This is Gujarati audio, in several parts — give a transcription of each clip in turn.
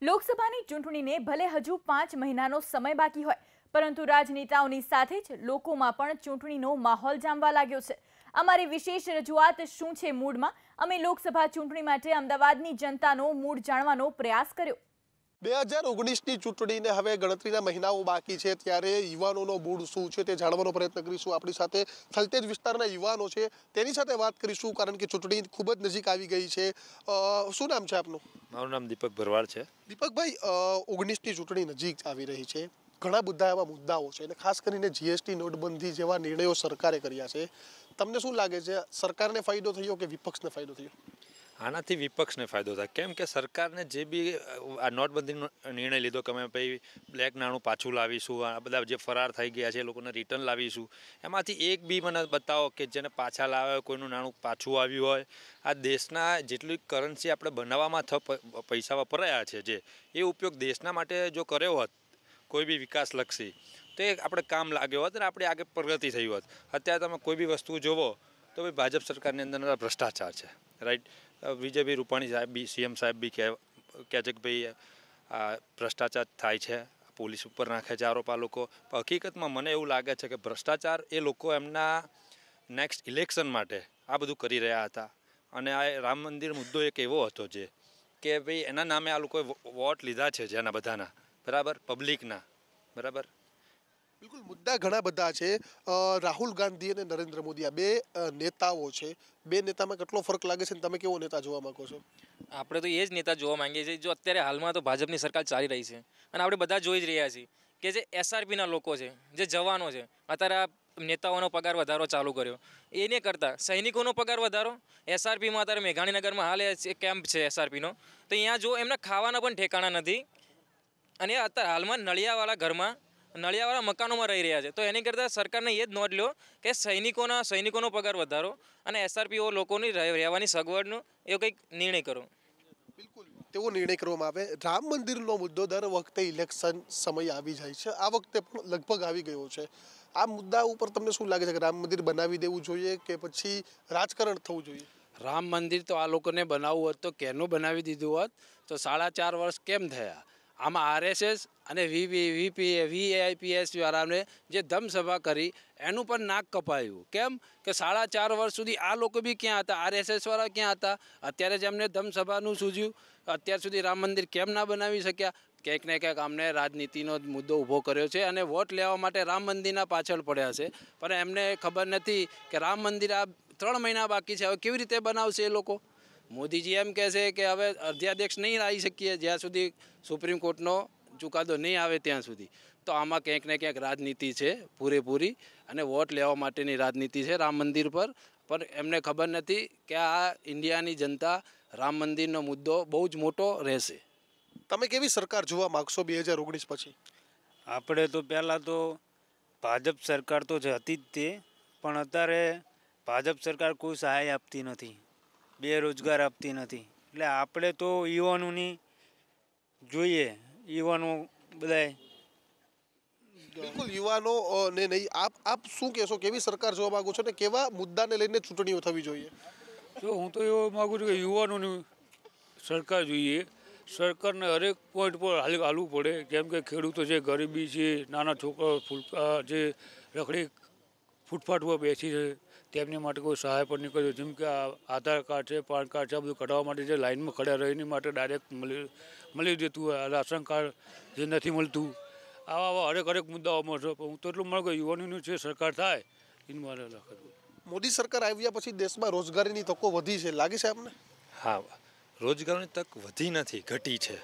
લોકસભાની ચૂંટણીને ભલે હજુ 5 મહિનાનો સમય બાકી હોય, પરંતુ રાજનેતાઓની સાથે જ લોકોમાં પણ ચૂંટણીનો માહોલ જામવા લાગ્યો છે। અમારી વિશેષ રજૂઆત શું છે મૂડમાં, અમે લોકસભા ચૂંટણી માટે અમદાવાદની જનતાનો મૂડ જાણવાનો પ્રયાસ કર્યો। 2019ની ચૂંટણીને હવે ગણતરીના મહિનાઓ બાકી છે, ત્યારે યુવાનોનો મૂડ શું છે તે જાણવાનો પ્રયત્ન કરીશું। આપણી સાથે થલતેજ વિસ્તારના યુવાનો છે, તેની સાથે વાત કરીશું, કારણ કે ચૂંટણી ખૂબ જ નજીક આવી ગઈ છે। શું નામ છે આપનું? મારું નામ દીપક ભરવાડ છે। દીપકભાઈ, 19ની ચૂંટણી નજીક આવી રહી છે, ઘણા બધા એવા મુદ્દાઓ છે, અને ખાસ કરીને જીએસટી, નોટબંધી જેવા નિર્ણયો સરકારે કર્યા છે। તમને શું લાગે છે, સરકારને ફાયદો થયો કે વિપક્ષને ફાયદો થયો? આનાથી વિપક્ષને ફાયદો થાય, કેમ કે સરકારને જે બી આ નોટબંધીનો નિર્ણય લીધો કે અમે ભાઈ બ્લેક નાણું પાછું લાવીશું, આ બધા જે ફરાર થઈ ગયા છે એ લોકોને રિટર્ન લાવીશું, એમાંથી એક બી મને બતાવો કે જેને પાછા લાવે, કોઈનું નાણું પાછું આવ્યું હોય। આ દેશના જેટલી કરન્સી આપણે બનાવવામાં પૈસા વપરાયા છે, જે એ ઉપયોગ દેશના માટે જો કર્યો હોત કોઈ બી વિકાસલક્ષી, તો એ આપણે કામ લાગ્યો હોત અને આપણી આગળ પ્રગતિ થઈ હોત। અત્યારે તમે કોઈ બી વસ્તુ જોવો તો ભાઈ ભાજપ સરકારની અંદર ભ્રષ્ટાચાર છે, રાઈટ। વિજયભાઈ રૂપાણી સાહેબ બી, સીએમ સાહેબ બી કહે છે કે ભાઈ આ ભ્રષ્ટાચાર થાય છે, પોલીસ ઉપર નાખે છે આરોપ આ લોકો। હકીકતમાં મને એવું લાગે છે કે ભ્રષ્ટાચાર એ લોકો એમના નેક્સ્ટ ઇલેક્શન માટે આ બધું કરી રહ્યા હતા, અને આ રામ મંદિર મુદ્દો એક એવો હતો જે કે ભાઈ એના નામે આ લોકોએ વોટ લીધા છે જેના બધાના, બરાબર, પબ્લિકના, બરાબર। બિલકુલ, મુદ્દા ઘણા બધા છે। રાહુલ ગાંધી અને નરેન્દ્ર મોદી આ બે નેતાઓ છે, બે નેતામાં કેટલો ફરક લાગે છે, અને તમે કેવો નેતા જોવા માંગો છો? આપણે તો એ જ નેતા જોવા માંગીએ છીએ જો અત્યારે હાલમાં તો ભાજપની સરકાર ચાલી રહી છે, અને આપણે બધા જોઈ જ રહ્યા છીએ કે જે એસઆરપીના લોકો છે, જે જવાનો છે, અત્યારે આ નેતાઓનો પગાર વધારો ચાલુ કર્યો, એને કરતાં સૈનિકોનો પગાર વધારો। એસઆરપીમાં અત્યારે મેઘાણીનગરમાં હાલ કેમ્પ છે એસઆરપીનો, તો અહીંયા જો એમને ખાવાના પણ ઠેકાણા નથી, અને અત્યારે હાલમાં નળિયાવાળા મકાનોમાં રહી રહ્યા છે। તો એની કરતાં સરકારને એ જ નોંધ લો કે સૈનિકોનો પગાર વધારો અને એસઆરપીઓ લોકોની રહેવાની સગવડનો એવો કંઈક નિર્ણય કરો। બિલકુલ, તેવો નિર્ણય કરવામાં આવે। રામ મંદિરનો મુદ્દો દર વખતે ઇલેક્શન સમય આવી જાય છે, આ વખતે પણ લગભગ આવી ગયો છે। આ મુદ્દા ઉપર તમને શું લાગે છે કે રામ મંદિર બનાવી દેવું જોઈએ કે પછી રાજકારણ થવું જોઈએ? રામ મંદિર તો આ લોકોને બનાવવું હોત તો કેનું બનાવી દીધું હોત, તો 4.5 વર્ષ કેમ થયા? આમાં આરએસએસ અને વીઆઈપીએસ વાળાને જે ધમસભા કરી એનું પણ નાક કપાયું। કેમ કે 4.5 વર્ષ સુધી આ લોકો બી ક્યાં હતા? આરએસએસ વાળા ક્યાં હતા? અત્યારે જ એમને ધમસભાનું સૂઝ્યું, અત્યાર સુધી રામ મંદિર કેમ ના બનાવી શક્યા? ક્યાંક ને ક્યાંક અમને રાજનીતિનો મુદ્દો ઊભો કર્યો છે, અને વોટ લેવા માટે રામ મંદિરના પાછળ પડ્યા છે, પણ એમને ખબર નથી કે રામ મંદિર આ 3 મહિના બાકી છે, હવે કેવી રીતે બનાવશે એ લોકો? મોદીજી એમ કહે છે કે હવે અધ્યાદેશ નહીં આવી શકીએ જ્યાં સુધી સુપ્રીમ કોર્ટનો ચુકાદો નહીં આવે ત્યાં સુધી। તો આમાં ક્યાંક ને ક્યાંક રાજનીતિ છે પૂરેપૂરી, અને વોટ લેવા માટેની રાજનીતિ છે રામ મંદિર પર, પણ એમને ખબર નથી કે આ ઇન્ડિયાની જનતા રામ મંદિરનો મુદ્દો બહુ જ મોટો રહેશે। તમે કેવી સરકાર જોવા માગશો 2019 પછી? આપણે તો પહેલાં તો ભાજપ સરકાર તો હતી જ તે, પણ અત્યારે ભાજપ સરકાર કોઈ સહાય આપતી નથી, બેરોજગાર આપતી નથી, એટલે આપણે તો યુવાનોની જોઈએ, યુવાનો બધાય। બિલકુલ, યુવાનો ને નહીં, આપ શું કહેશો, કેવી સરકાર જોવા માંગો છો ને કેવા મુદ્દાને લઈને ચૂંટણીઓ થવી જોઈએ? જો હું તો એવું માગું છું કે યુવાનોની સરકાર જોઈએ, સરકારને હરેક પોઈન્ટ પર હાલવું પડે, કેમ કે ખેડૂતો છે, ગરીબી છે, નાના છોકરાઓ જે રખડી ફૂટપાથ પર બેસી છે, તેમની માટે કોઈ સહાય પણ નહીં કર્યો। જેમ કે આધાર કાર્ડ છે, પાન કાર્ડ છે, આ બધું કઢાવવા માટે જે લાઇનમાં ખડા રહે એની માટે ડાયરેક્ટ મળી જતું હોય, રાશન કાર્ડ જે નથી મળતું, આવા હરેક મુદ્દાઓમાં છે। હું તો એટલું માનું કે યુવાનોની જે સરકાર થાય એની મારે લખવું। મોદી સરકાર આવ્યા પછી દેશમાં રોજગારીની તકો વધી છે, લાગે છે આપને? હા, રોજગારની તક વધી નથી, ઘટી છે।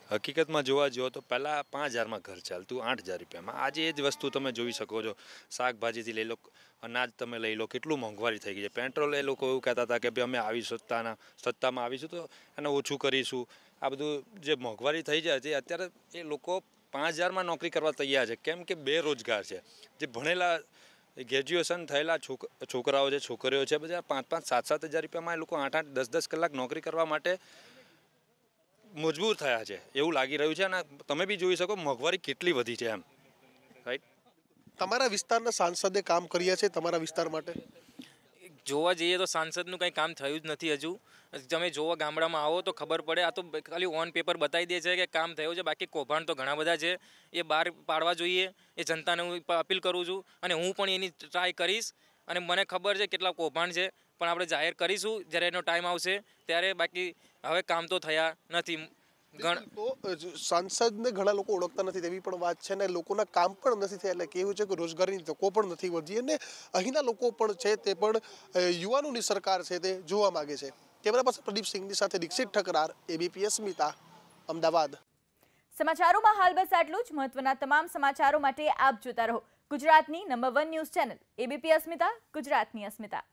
હકીકતમાં જોવા જઈએ તો પહેલાં 5,000માં ઘર ચાલતું, 8,000 રૂપિયામાં। આજે એ જ વસ્તુ તમે જોઈ શકો છો, શાકભાજીથી લઈ લો, અનાજ તમે લઈ લો, કેટલું મોંઘવારી થઈ ગઈ છે। પેટ્રોલ એ લોકો એવું કહેતા હતા કે ભાઈ અમે આવી સત્તામાં આવીશું તો એને ઓછું કરીશું। આ બધું જે મોંઘવારી થઈ જાય છે અત્યારે એ લોકો 5,000માં નોકરી કરવા તૈયાર છે, કેમ કે બેરોજગાર છે। જે ભણેલા ગ્રેજ્યુએશન થયેલા છોકરાઓ છે, છોકરીઓ છે, બધા 5,000, 7,000 રૂપિયામાં એ લોકો 8, 10 કલાક નોકરી કરવા માટે મજબૂર થયા છે એવું લાગી રહ્યું છે। અને તમે બી જોઈ શકો મોંઘવારી કેટલી વધી છે એમ, રાઈટ। તમારા વિસ્તારના સાંસદે કામ કર્યા છે તમારા વિસ્તાર માટે? જોવા જઈએ તો સાંસદનું કંઈ કામ થયું જ નથી હજુ. તમે જોવા ગામડામાં આવો તો ખબર પડે. આ તો ખાલી ઓન પેપર બતાવી દે છે કે કામ થયું છે, બાકી કૌભાંડ તો ઘણા બધા છે. એ બહાર પાડવા જોઈએ. એ જનતાને હું અપીલ કરું છું અને હું પણ એની ટ્રાય કરીશ. અને મને ખબર છે કેટલા કૌભાંડ છે, પણ આપણે જાહેર કરીશું જ્યારે એનો ટાઈમ આવશે ત્યારે. બાકી હવે કામ તો થયા નથી. તો સાંસદને ઘણા લોકો ઓળખતા નથી તેવી પણ વાત છે ને લોકોના કામ પણ નથી થયા. એટલે કેવું છે કે રોજગારીની તકો પણ નથી વધી અને અહીંના લોકો પણ છે તે પણ યુવાનોની સરકાર છે તે જોવા માંગે છે. કેમેરા પાસે પ્રદીપ સિંહની સાથે દીક્ષિત ઠકરાર, ABP અસ્મિતા, અમદાવાદ. સમાચારોમાં હાલ બસ આટલું જ. મહત્વના તમામ સમાચારો માટે આપ જોતા રહો ગુજરાતની નંબર 1 ન્યૂઝ ચેનલ ABP અસ્મિતા, ગુજરાતની અસ્મિતા.